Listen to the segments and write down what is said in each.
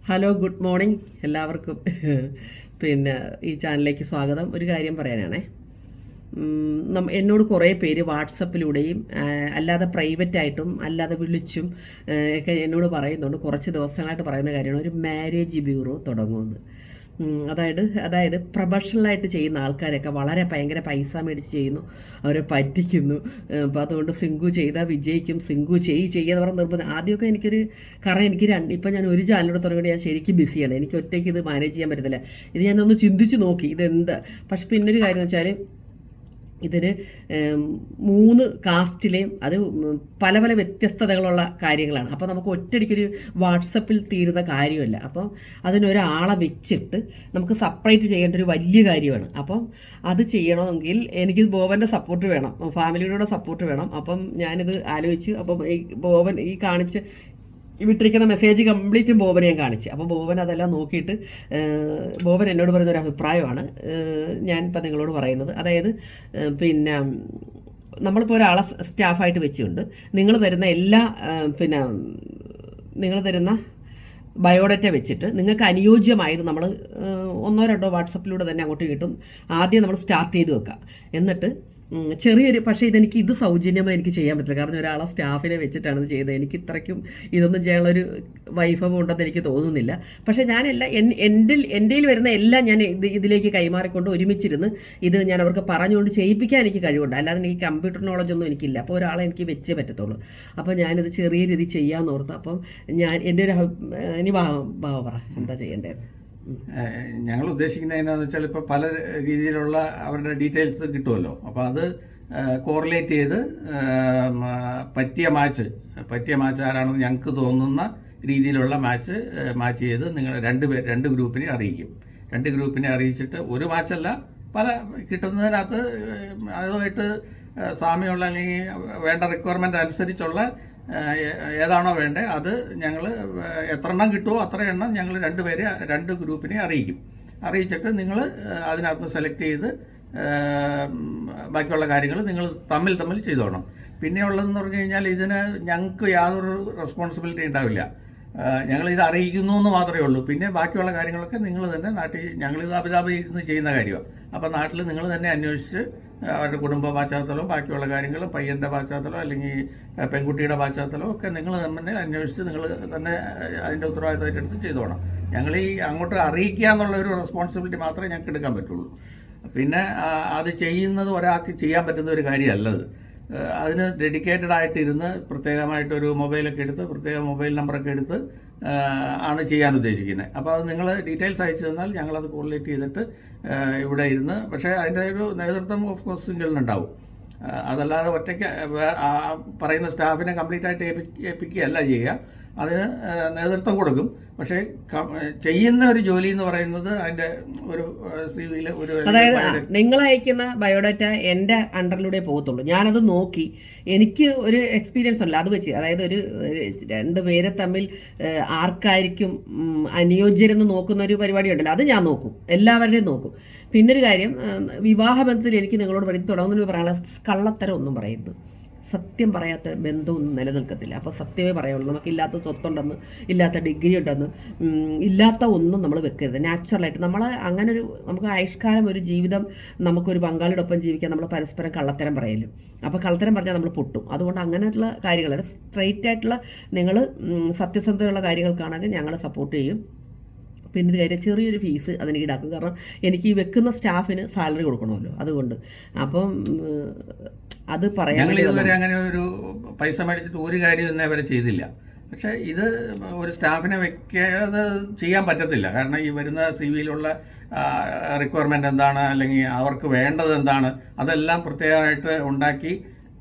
Hello, good morning എല്ലാവർക്കും. പിന്നെ ഈ ചാനലിലേക്ക് സ്വാഗതം. ഒരു കാര്യം പറയാനാണേ. എന്നോട് കുറേ പേര് വാട്സപ്പിലൂടെയും അല്ലാതെ പ്രൈവറ്റായിട്ടും അല്ലാതെ വിളിച്ചും ഒക്കെ എന്നോട് പറയുന്നുണ്ട്. കുറച്ച് ദിവസങ്ങളായിട്ട് പറയുന്ന കാര്യമാണ് ഒരു മാരേജ് ബ്യൂറോ തുടങ്ങുമെന്ന്. അതായത് പ്രൊഫഷണലായിട്ട് ചെയ്യുന്ന ആൾക്കാരൊക്കെ വളരെ ഭയങ്കര പൈസ മേടിച്ച് ചെയ്യുന്നു, അവരെ പറ്റിക്കുന്നു. അപ്പോൾ അതുകൊണ്ട് സിങ്കു ചെയ്താൽ വിജയിക്കും, സിങ്കു ചെയ്യാന്ന് പറഞ്ഞ നിർബന്ധം. ആദ്യമൊക്കെ കാരണം എനിക്ക് ഇപ്പം ഞാൻ ഒരു ചാനലിലൂടെ തുടങ്ങിയിട്ട് ഞാൻ ശരിക്കും ബിസിയാണ്. എനിക്ക് ഒറ്റയ്ക്ക് ഇത് മാനേജ് ചെയ്യാൻ പറ്റത്തില്ല. ഇത് ഞാനൊന്ന് ചിന്തിച്ച് നോക്കി ഇതെന്താ. പക്ഷെ പിന്നൊരു കാര്യം എന്ന് വെച്ചാൽ ഇതിന് 3 കാസ്റ്റിലെയും അത് പല പല വ്യത്യസ്തതകളുള്ള കാര്യങ്ങളാണ്. അപ്പോൾ നമുക്ക് ഒറ്റയടിക്കൊരു വാട്സപ്പിൽ തീരുന്ന കാര്യമല്ല. അപ്പം അതിനൊരാളെ വെച്ചിട്ട് നമുക്ക് സെപ്പറേറ്റ് ചെയ്യേണ്ട ഒരു വലിയ കാര്യമാണ്. അപ്പം അത് ചെയ്യണമെങ്കിൽ എനിക്ക് ബോബൻ്റെ സപ്പോർട്ട് വേണം, ഫാമിലിയുടെ സപ്പോർട്ട് വേണം. അപ്പം ഞാനിത് ആലോചിച്ച് അപ്പം ബോബൻ ഈ കാണിച്ച് വിട്ടിരിക്കുന്ന മെസ്സേജ് കംപ്ലീറ്റും ബോബനെ ഞാൻ കാണിച്ചു. അപ്പോൾ ബോബൻ അതെല്ലാം നോക്കിയിട്ട് ബോബൻ എന്നോട് പറയുന്നൊരു അഭിപ്രായമാണ് ഞാനിപ്പോൾ നിങ്ങളോട് പറയുന്നത്. അതായത് പിന്നെ നമ്മളിപ്പോൾ ഒരാളെ സ്റ്റാഫായിട്ട് വെച്ചുകൊണ്ട് നിങ്ങൾ തരുന്ന ബയോഡാറ്റ വെച്ചിട്ട് നിങ്ങൾക്ക് അനുയോജ്യമായത് നമ്മൾ 1-2 വാട്സപ്പിലൂടെ തന്നെ അങ്ങോട്ട് കിട്ടും. ആദ്യം നമ്മൾ സ്റ്റാർട്ട് ചെയ്ത് വെക്കുക. എന്നിട്ട് പക്ഷേ ഇത് സൗജന്യമായി എനിക്ക് ചെയ്യാൻ പറ്റില്ല. കാരണം ഒരാളെ സ്റ്റാഫിനെ വെച്ചിട്ടാണ് ഇത് ചെയ്തത്. എനിക്ക് ഇത്രയ്ക്കും ഇതൊന്നും ചെയ്യാനുള്ളൊരു വൈഭവം ഉണ്ടെന്ന് എനിക്ക് തോന്നുന്നില്ല. പക്ഷേ എൻ്റെ വരുന്ന എല്ലാം ഞാൻ ഇതിലേക്ക് കൈമാറിക്കൊണ്ട് ഒരുമിച്ചിരുന്ന് ഇത് ഞാൻ അവർക്ക് പറഞ്ഞുകൊണ്ട് ചെയ്യിപ്പിക്കാൻ എനിക്ക് കഴിവുണ്ട്. അല്ലാതെ എനിക്ക് കമ്പ്യൂട്ടർ നോളജൊന്നും എനിക്കില്ല. അപ്പോൾ ഒരാളെ എനിക്ക് വെച്ചേ പറ്റത്തുള്ളൂ. അപ്പോൾ ഞാനിത് ചെറിയ രീതി ചെയ്യാമെന്ന് ഓർത്തു. അപ്പം എൻ്റെ ഒരു ഇനി പറ എന്താ ചെയ്യേണ്ടത്. ഞങ്ങൾ ഉദ്ദേശിക്കുന്നത് എന്താണെന്ന് വെച്ചാൽ ഇപ്പോൾ പല രീതിയിലുള്ള അവരുടെ ഡീറ്റെയിൽസ് കിട്ടുമല്ലോ. അപ്പോൾ അത് കോറിലേറ്റ് ചെയ്ത് പറ്റിയ മാച്ച് ആരാണെന്ന് ഞങ്ങൾക്ക് തോന്നുന്ന രീതിയിലുള്ള മാച്ച് ചെയ്ത് നിങ്ങൾ രണ്ട് ഗ്രൂപ്പിനെ അറിയിക്കും. 2 ഗ്രൂപ്പിനെ അറിയിച്ചിട്ട് ഒരു മാച്ചല്ല, പല കിട്ടുന്നതിനകത്ത് അതുമായിട്ട് സാമ്യമുള്ള അല്ലെങ്കിൽ വേണ്ട റിക്വയർമെൻ്റ് അനുസരിച്ചുള്ള ഏതാണോ വേണ്ടത് അത് ഞങ്ങൾ എത്ര എണ്ണം കിട്ടുമോ അത്ര എണ്ണം ഞങ്ങൾ 2 ഗ്രൂപ്പിനെ അറിയിച്ചിട്ട് നിങ്ങൾ അതിനകത്ത് സെലക്ട് ചെയ്ത് ബാക്കിയുള്ള കാര്യങ്ങൾ നിങ്ങൾ തമ്മിൽ ചെയ്തോണം. പിന്നെ ഉള്ളതെന്ന് പറഞ്ഞു കഴിഞ്ഞാൽ ഇതിന് ഞങ്ങൾക്ക് യാതൊരു റെസ്പോൺസിബിലിറ്റി ഉണ്ടാവില്ല. ഞങ്ങളിത് അറിയിക്കുന്നു എന്ന് മാത്രമേ ഉള്ളൂ. പിന്നെ ബാക്കിയുള്ള കാര്യങ്ങളൊക്കെ നിങ്ങൾ തന്നെ ഞങ്ങളിത് അബുദാബി ഇരുന്ന് ചെയ്യുന്ന കാര്യമാണ്. അപ്പോൾ നാട്ടിൽ നിങ്ങൾ തന്നെ അന്വേഷിച്ച് അവരുടെ കുടുംബ പശ്ചാത്തലവും ബാക്കിയുള്ള കാര്യങ്ങളും പയ്യൻ്റെ പശ്ചാത്തലം അല്ലെങ്കിൽ പെൺകുട്ടിയുടെ പശ്ചാത്തലം ഒക്കെ നിങ്ങൾ തന്നെ അന്വേഷിച്ച് നിങ്ങൾ തന്നെ അതിൻ്റെ ഉത്തരവാദിത്തമായിട്ട് എടുത്ത് ചെയ്തോണം. ഞങ്ങൾ അങ്ങോട്ട് അറിയിക്കുക എന്നുള്ള ഒരു റെസ്പോൺസിബിലിറ്റി മാത്രമേ ഞങ്ങൾക്ക് എടുക്കാൻ പറ്റുള്ളൂ. പിന്നെ അത് ചെയ്യുന്നത് ഒരാൾക്ക് ചെയ്യാൻ പറ്റുന്ന ഒരു കാര്യമല്ലത്. അതിന് ഡെഡിക്കേറ്റഡ് ആയിട്ടിരുന്ന് പ്രത്യേകമായിട്ടൊരു മൊബൈലൊക്കെ എടുത്ത് പ്രത്യേക മൊബൈൽ നമ്പറൊക്കെ എടുത്ത് ആണ് ചെയ്യാൻ ഉദ്ദേശിക്കുന്നത്. അപ്പോൾ അത് നിങ്ങൾ ഡീറ്റെയിൽസ് അയച്ചു തന്നാൽ ഞങ്ങളത് കോറിലേറ്റ് ചെയ്തിട്ട് ഇവിടെ ഇരുന്ന്, പക്ഷേ അതിൻ്റെ ഒരു നേതൃത്വം ഓഫ് കോഴ്സ് സിംഗിളിനുണ്ടാവും. അതല്ലാതെ ഒറ്റയ്ക്ക് പറയുന്ന സ്റ്റാഫിനെ കംപ്ലീറ്റ് ആയിട്ട് ഏൽപ്പിക്കുകയല്ല ചെയ്യുക. അതിന് നേതൃത്വം കൊടുക്കും. പക്ഷേ ചെയ്യുന്ന ഒരു ജോലി എന്ന് പറയുന്നത് അതിൻ്റെ ഒരു സിവിയിൽ അതായത് നിങ്ങൾ അയക്കുന്ന ബയോഡാറ്റ എൻ്റെ അണ്ടറിലൂടെ പോകത്തുള്ളൂ. ഞാനത് നോക്കി എനിക്ക് ഒരു എക്സ്പീരിയൻസ് ഉണ്ടല്ലോ, അത് വെച്ച് അതായത് ഒരു 2 പേരെ തമ്മിൽ ആർക്കായിരിക്കും അനുയോജ്യരെന്ന് നോക്കുന്ന ഒരു പരിപാടി ഉണ്ടല്ലോ, അത് ഞാൻ നോക്കും, എല്ലാവരുടെയും നോക്കും. പിന്നൊരു കാര്യം, വിവാഹബന്ധത്തിൽ എനിക്ക് നിങ്ങളോട് തുടങ്ങുന്നതിന് പറയാനുള്ള കള്ളത്തരം ഒന്നും പറയരുത്. സത്യം പറയാത്ത ബന്ധമൊന്നും നിലനിൽക്കത്തില്ല. അപ്പോൾ സത്യമേ പറയുള്ളൂ. നമുക്കില്ലാത്ത സ്വത്തുണ്ടെന്ന്, ഇല്ലാത്ത ഡിഗ്രി ഉണ്ടെന്ന്, ഇല്ലാത്ത ഒന്നും നമ്മൾ വെക്കരുത്. നാച്ചുറലായിട്ട് നമുക്ക് ആയുഷ്കാലം ഒരു ജീവിതം നമുക്കൊരു പങ്കാളിയുടെ ഒപ്പം ജീവിക്കാൻ നമ്മൾ പരസ്പരം കള്ളത്തരം പറയലും. അപ്പോൾ കള്ളത്തരം പറഞ്ഞാൽ നമ്മൾ പൊട്ടും. അതുകൊണ്ട് അങ്ങനെയുള്ള കാര്യങ്ങൾ സ്ട്രെയിറ്റ് ആയിട്ടുള്ള നിങ്ങൾ സത്യസന്ധതയുള്ള കാര്യങ്ങൾക്കാണെങ്കിൽ ഞങ്ങൾ സപ്പോർട്ട് ചെയ്യും. പിന്നെ ഒരു കാര്യം, ചെറിയൊരു ഫീസ് അതിന് ഈടാക്കും. കാരണം എനിക്ക് ഈ വെക്കുന്ന സ്റ്റാഫിന് സാലറി കൊടുക്കണമല്ലോ, അതുകൊണ്ട്. അപ്പം അത് പറയാൻ ഞങ്ങൾ ഇതുവരെ അങ്ങനെ ഒരു പൈസ മേടിച്ചിട്ട് ഒരു കാര്യം ഇന്നേ വരെ ചെയ്തില്ല. പക്ഷേ ഇത് ഒരു സ്റ്റാഫിനെ വെക്കാതെ ചെയ്യാൻ പറ്റത്തില്ല. കാരണം ഈ വരുന്ന സിവിയിലുള്ള റിക്വയർമെൻ്റ് എന്താണ് അല്ലെങ്കിൽ അവർക്ക് വേണ്ടത് എന്താണ് അതെല്ലാം പ്രത്യേകമായിട്ട് ഉണ്ടാക്കി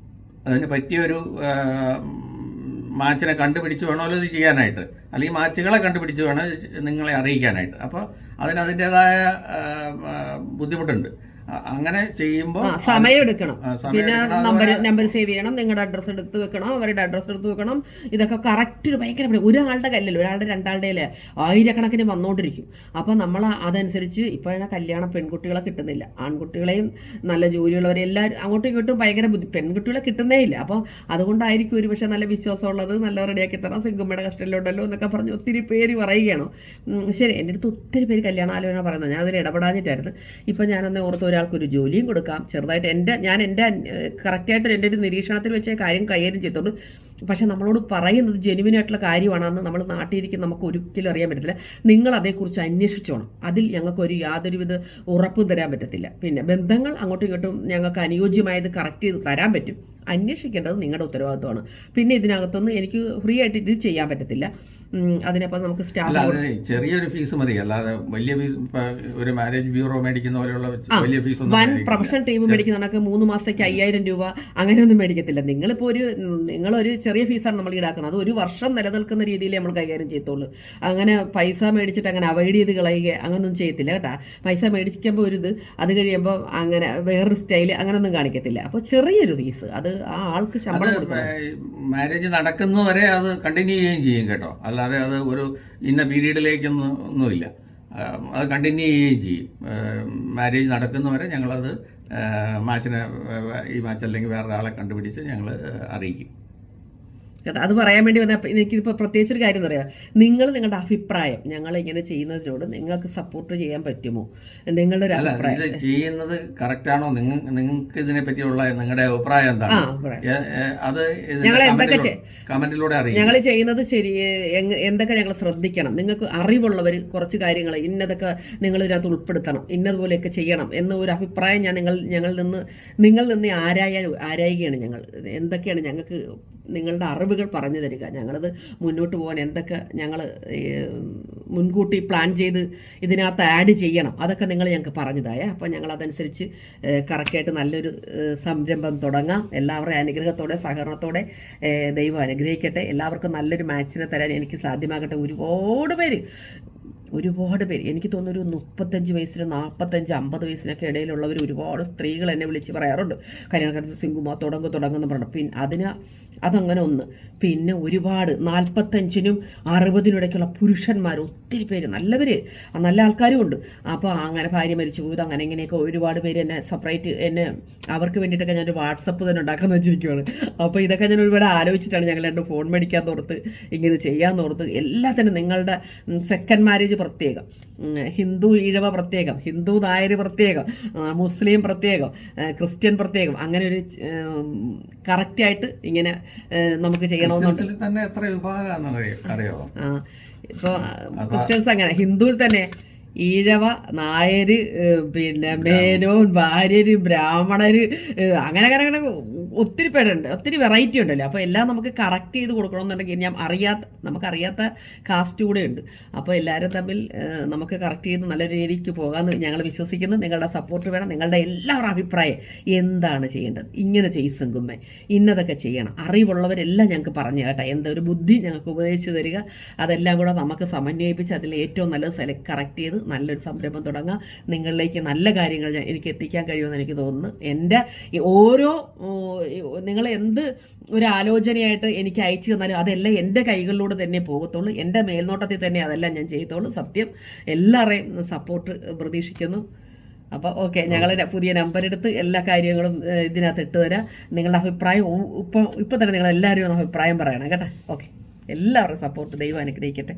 അതിന് പറ്റിയൊരു മാച്ചിനെ കണ്ടുപിടിച്ച് വേണമല്ലോ ഇത് ചെയ്യാനായിട്ട്, അല്ലെങ്കിൽ മാച്ചുകളെ കണ്ടുപിടിച്ച് വേണം നിങ്ങളെ അറിയിക്കാനായിട്ട്. അപ്പോൾ അതിൻ്റേതായ ബുദ്ധിമുട്ടുണ്ട്. അങ്ങനെ ചെയ്യുമ്പോൾ സമയം എടുക്കണം. പിന്നെ സമയം നമ്പർ സേവ് ചെയ്യണം, നിങ്ങളുടെ അഡ്രസ്സ് എടുത്ത് വെക്കണം, അവരുടെ അഡ്രസ്സ് എടുത്ത് വെക്കണം. ഇതൊക്കെ കറക്റ്റ് ഭയങ്കര ഒരാളുടെ കല്ലല്ലോ, ഒരാളുടെ രണ്ടാളുടെ അല്ലേ, ആയിരക്കണക്കിന് വന്നുകൊണ്ടിരിക്കും. അപ്പോൾ നമ്മൾ അതനുസരിച്ച് ഇപ്പോഴാണ് കല്യാണം പെൺകുട്ടികളെ കിട്ടുന്നില്ല, ആൺകുട്ടികളെയും നല്ല ജോലിയുള്ളവരെ എല്ലാവരും അങ്ങോട്ടും ഇങ്ങോട്ടും ഭയങ്കര പെൺകുട്ടികളെ കിട്ടുന്നേ ഇല്ല. അപ്പോൾ അതുകൊണ്ടായിരിക്കും ഒരു പക്ഷേ നല്ല വിശ്വാസമുള്ളത്, നല്ല റെഡിയാക്കി തരാം, സിംഗമ്മയുടെ കസ്റ്റഡിയിലുണ്ടല്ലോ എന്നൊക്കെ പറഞ്ഞ് ഒത്തിരി പേര് പറയുകയാണോ. ശരി, എൻ്റെ അടുത്ത് ഒത്തിരി പേര് കല്യാണാലോചന പറയുന്നത്, ഞാൻ അതിൽ ഇടപെടാഞ്ഞിട്ടായിരുന്നു. ഇപ്പം ഞാനന്ന് ഓർത്ത് ഒരാൾക്കൊരു ജോലിയും കൊടുക്കാം, ചെറുതായിട്ട് ഞാൻ എൻ്റെ കറക്റ്റായിട്ട് എൻ്റെ ഒരു നിരീക്ഷണത്തിൽ വെച്ച കാര്യം കൈകാര്യം ചെയ്തോളൂ. പക്ഷേ നമ്മളോട് പറയുന്നത് ജെനുവിനായിട്ടുള്ള കാര്യമാണെന്ന് നമ്മൾ നാട്ടിലിരിക്കും നമുക്ക് ഒരിക്കലും അറിയാൻ പറ്റത്തില്ല. നിങ്ങൾ അതേക്കുറിച്ച് അന്വേഷിച്ചോണം. അതിൽ ഞങ്ങൾക്കൊരു യാതൊരുവിധ ഉറപ്പും തരാൻ പറ്റത്തില്ല. പിന്നെ ബന്ധങ്ങൾ അങ്ങോട്ടും ഇങ്ങോട്ടും ഞങ്ങൾക്ക് അനുയോജ്യമായത് കറക്റ്റ് ചെയ്ത് തരാൻ പറ്റും. അന്വേഷിക്കേണ്ടത് നിങ്ങളുടെ ഉത്തരവാദിത്വമാണ്. പിന്നെ ഇതിനകത്തൊന്നും എനിക്ക് ഫ്രീ ആയിട്ട് ഇത് ചെയ്യാൻ പറ്റത്തില്ല. അതിനപ്പം നമുക്ക് സ്റ്റാഫ് ചെറിയൊരു ഫീസ് മതി, അല്ലാതെ വലിയ ഫീസ്. ഒരു മാരേജ് ബ്യൂറോ മേടിക്കുന്ന പോലെയുള്ള വലിയ ഫീസ് വൻ പ്രൊഫഷണൽ ടീം മേടിക്കുന്ന കണക്ക് 3 മാസത്തേക്ക് 5000 രൂപ അങ്ങനെയൊന്നും മേടിക്കത്തില്ല. നിങ്ങളൊരു ചെറിയ ഫീസാണ് നമ്മൾ ഈടാക്കുന്നത്. അത് ഒരു വർഷം നിലനിൽക്കുന്ന രീതിയിൽ നമ്മൾ കൈകാര്യം ചെയ്യത്തുള്ളൂ. അങ്ങനെ പൈസ മേടിച്ചിട്ട് അങ്ങനെ അവോയ്ഡ് ചെയ്ത് കളയുക അങ്ങനൊന്നും ചെയ്യത്തില്ല കേട്ടോ. പൈസ മേടിക്കുമ്പോൾ ഒരു ഇത്, അത് കഴിയുമ്പോൾ അങ്ങനെ വേറൊരു സ്റ്റൈല് അങ്ങനെയൊന്നും കാണിക്കത്തില്ല. അപ്പോൾ ചെറിയൊരു ഫീസ്, അത് ആ ആൾക്ക് ശമ്പളം കൊടുക്കണം. മാരേജ് നടക്കുന്നവരെ അത് കണ്ടിന്യൂ ചെയ്യുകയും ചെയ്യും കേട്ടോ, അല്ലാതെ അത് ഒരു ഇന്ന ഒന്നുമില്ല, അത് കണ്ടിന്യൂ ചെയ്യുകയും ചെയ്യും. മാരേജ് നടക്കുന്നവരെ ഞങ്ങളത് ഈ മാച്ച് അല്ലെങ്കിൽ വേറൊരാളെ കണ്ടുപിടിച്ച് ഞങ്ങൾ അറിയിക്കും കേട്ടോ. അത് പറയാൻ വേണ്ടി വന്നാൽ എനിക്കിപ്പോൾ പ്രത്യേകിച്ചൊരു കാര്യം പറയാം. നിങ്ങളുടെ അഭിപ്രായം ഞങ്ങൾ ഇങ്ങനെ ചെയ്യുന്നതിനോട് നിങ്ങൾക്ക് സപ്പോർട്ട് ചെയ്യാൻ പറ്റുമോ? നിങ്ങളുടെ ഒരു അഭിപ്രായം ചെയ്യുന്നത് കറക്റ്റാണോ? നിങ്ങൾക്ക് ഇതിനെ പറ്റിയുള്ള നിങ്ങളുടെ അഭിപ്രായം എന്താണ്? അത് ഞങ്ങൾ എന്തൊക്കെ കമന്റിലൂടെ അറിയാം. ഞങ്ങൾ ചെയ്യുന്നത് ശരി, എന്തൊക്കെ ഞങ്ങൾ ശ്രദ്ധിക്കണം, നിങ്ങൾക്ക് അറിവുള്ളവർ കുറച്ച് കാര്യങ്ങൾ ഇന്നതൊക്കെ നിങ്ങൾ ഇതിനകത്ത് ഉൾപ്പെടുത്തണം, ഇന്നതുപോലെയൊക്കെ ചെയ്യണം എന്ന ഒരു അഭിപ്രായം ഞങ്ങളിൽ നിന്ന് ആരായുകയാണ്. ഞങ്ങൾ എന്തൊക്കെയാണ് ഞങ്ങൾക്ക് നിങ്ങളുടെ അറിവുകൾ പറഞ്ഞു തരിക. ഞങ്ങളത് മുന്നോട്ട് പോകാൻ എന്തൊക്കെ ഞങ്ങൾ മുൻകൂട്ടി പ്ലാൻ ചെയ്ത് ഇതിനകത്ത് ആഡ് ചെയ്യണം, അതൊക്കെ നിങ്ങൾ ഞങ്ങൾക്ക് പറഞ്ഞതായ. അപ്പോൾ ഞങ്ങൾ അതനുസരിച്ച് കറക്റ്റായിട്ട് നല്ലൊരു സംരംഭം തുടങ്ങാം. എല്ലാവരുടെയും അനുഗ്രഹത്തോടെ സഹകരണത്തോടെ ദൈവം അനുഗ്രഹിക്കട്ടെ. എല്ലാവർക്കും നല്ലൊരു മാച്ചിനെ തരാൻ എനിക്ക് സാധ്യമാകട്ടെ. ഒരുപാട് പേര് എനിക്ക് തോന്നുന്നു ഒരു 35 വയസ്സിന് 45, 50 വയസ്സിനൊക്കെ ഇടയിലുള്ളവർ ഒരുപാട് സ്ത്രീകൾ എന്നെ വിളിച്ച് പറയാറുണ്ട്, കല്യാണക്കാലത്ത് സിംഗുമ തുടങ്ങുന്നു പറഞ്ഞു. അതങ്ങനെ ഒന്ന്. പിന്നെ ഒരുപാട് 45-നും 60-നും ഇടയ്ക്കുള്ള പുരുഷന്മാർ ഒത്തിരി പേര്, നല്ല ആൾക്കാരും ഉണ്ട്. അപ്പോൾ അങ്ങനെ ഭാര്യ മരിച്ചു പോയത് അങ്ങനെ ഇങ്ങനെയൊക്കെ ഒരുപാട് പേര് എന്നെ അവർക്ക് വേണ്ടിയിട്ടൊക്കെ ഞാനൊരു വാട്സപ്പ് തന്നെ ഉണ്ടാക്കാമെന്ന് വെച്ചിരിക്കുകയാണ്. അപ്പോൾ ഇതൊക്കെ ഞാൻ ഒരുപാട് ആലോചിച്ചിട്ടാണ് ഞങ്ങൾ 2 ഫോൺ മേടിക്കാൻ തോർത്ത് ഇങ്ങനെ ചെയ്യാൻ എല്ലാത്തിനും നിങ്ങളുടെ സെക്കൻഡ് മാരേജ് പ്രത്യേകം, ഹിന്ദു ഈഴവ പ്രത്യേകം, ഹിന്ദു നായർ പ്രത്യേകം, മുസ്ലിം പ്രത്യേകം, ക്രിസ്ത്യൻ പ്രത്യേകം, അങ്ങനെ ഒരു കറക്റ്റായിട്ട് ഇങ്ങനെ നമുക്ക് ചെയ്യണമെന്നുണ്ട്. തന്നെ എത്ര വിഭാഗമാണെന്ന് അറിയാമോ? ഇപ്പോൾ ക്രിസ്ത്യൻസ് അങ്ങനെ, ഹിന്ദുവിൽ തന്നെ ഈഴവ, നായര്, പിന്നെ മേനോൻ, ഭാര്യര്, ബ്രാഹ്മണര്, അങ്ങനെ ഒത്തിരി പേരുണ്ട്, ഒത്തിരി വെറൈറ്റി ഉണ്ടല്ലോ. അപ്പോൾ എല്ലാം നമുക്ക് കറക്റ്റ് ചെയ്ത് കൊടുക്കണമെന്നുണ്ടെങ്കിൽ നമുക്കറിയാത്ത കാസ്റ്റ് കൂടെ ഉണ്ട്. അപ്പോൾ എല്ലാവരും തമ്മിൽ നമുക്ക് കറക്റ്റ് ചെയ്ത് നല്ല രീതിക്ക് പോകാമെന്ന് ഞങ്ങൾ വിശ്വസിക്കുന്നു. നിങ്ങളുടെ സപ്പോർട്ട് വേണം. നിങ്ങളുടെ എല്ലാവരുടെ അഭിപ്രായം എന്താണ് ചെയ്യേണ്ടത്, ഇങ്ങനെ ചെയ്സുങ്കുമ്മേ ഇന്നതൊക്കെ ചെയ്യണം, അറിവുള്ളവരെല്ലാം ഞങ്ങൾക്ക് പറഞ്ഞു കേട്ടോ. എന്തൊരു ബുദ്ധി ഞങ്ങൾക്ക് ഉപദേശിച്ച് തരിക. അതെല്ലാം കൂടെ നമുക്ക് സമന്വയിപ്പിച്ച് അതിൽ ഏറ്റവും നല്ലത് കറക്റ്റ് ചെയ്ത് നല്ലൊരു സംരംഭം തുടങ്ങാം. നിങ്ങളിലേക്ക് നല്ല കാര്യങ്ങൾ എനിക്ക് എത്തിക്കാൻ കഴിയുമെന്ന് എനിക്ക് തോന്നുന്നു. എൻ്റെ ഓരോ നിങ്ങൾ എന്ത് ഒരു ആലോചനയായിട്ട് എനിക്ക് അയച്ചു തന്നാലും അതെല്ലാം എൻ്റെ കൈകളിലൂടെ തന്നെ പോകത്തുള്ളൂ. എൻ്റെ മേൽനോട്ടത്തിൽ തന്നെ അതെല്ലാം ഞാൻ ചെയ്തോളൂ. സത്യം എല്ലാവരെയും സപ്പോർട്ട് പ്രതീക്ഷിക്കുന്നു. അപ്പോൾ ഓക്കെ, ഞങ്ങൾ പുതിയ നമ്പർ എടുത്ത് എല്ലാ കാര്യങ്ങളും ഇതിനകത്ത് ഇട്ട് തരാം. നിങ്ങളുടെ അഭിപ്രായം ഇപ്പം തന്നെ നിങ്ങൾ എല്ലാവരും അഭിപ്രായം പറയണം കേട്ടോ. ഓക്കെ, എല്ലാവരുടെയും സപ്പോർട്ട് ദൈവം അനുഗ്രഹിക്കട്ടെ.